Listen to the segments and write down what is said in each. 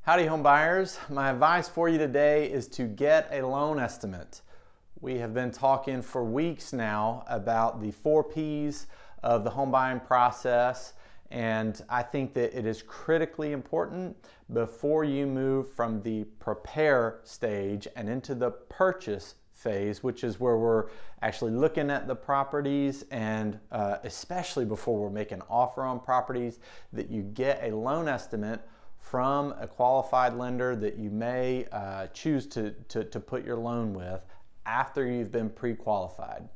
Howdy home buyers. My advice for you today is to get a loan estimate. We have been talking for weeks now about the 4 P's of the home buying process, and I think that it is critically important before you move from the prepare stage and into the purchase phase, which is where we're actually looking at the properties, and especially before we're making an offer on properties, that you get a loan estimate from a qualified lender that you may choose to put your loan with after you've been pre-qualified.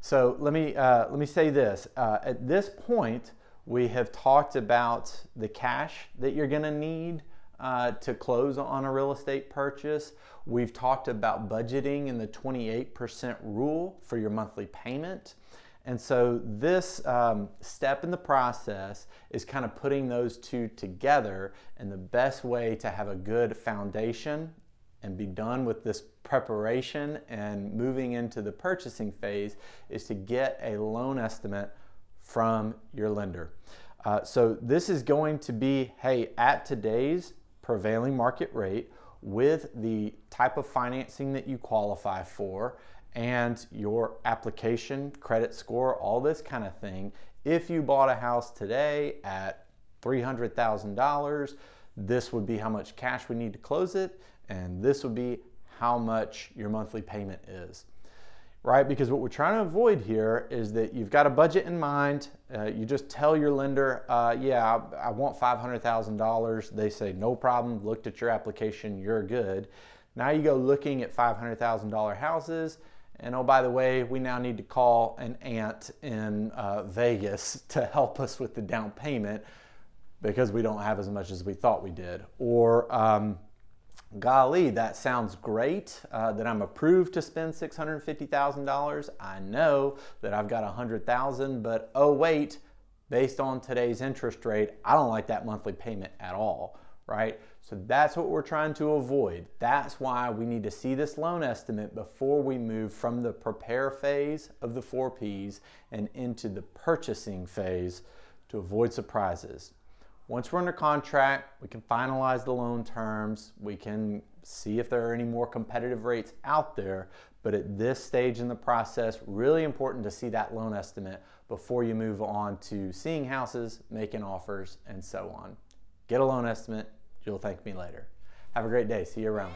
So let me say this. At this point, we have talked about the cash that you're going to need to close on a real estate purchase. We've talked about budgeting and the 28% rule for your monthly payment. And so this step in the process is kind of putting those two together, and the best way to have a good foundation and be done with this preparation and moving into the purchasing phase is to get a loan estimate from your lender. So this is going to be, hey, at today's prevailing market rate with the type of financing that you qualify for and your application, credit score, all this kind of thing. If you bought a house today at $300,000, this would be how much cash we need to close it, and this would be how much your monthly payment is, right? Because what we're trying to avoid here is that you've got a budget in mind. You just tell your lender, yeah, I want $500,000. They say, no problem, looked at your application, you're good. Now you go looking at $500,000 houses, and oh, by the way, we now need to call an aunt in Vegas to help us with the down payment because we don't have as much as we thought we did. Or, golly, that sounds great that I'm approved to spend $650,000. I know that I've got $100,000, but oh wait, based on today's interest rate, I don't like that monthly payment at all, right? So that's what we're trying to avoid. That's why we need to see this loan estimate before we move from the prepare phase of the 4 P's and into the purchasing phase to avoid surprises. Once we're under contract, we can finalize the loan terms. We can see if there are any more competitive rates out there. But at this stage in the process, really important to see that loan estimate before you move on to seeing houses, making offers, and so on. Get a loan estimate. You'll thank me later. Have a great day. See you around.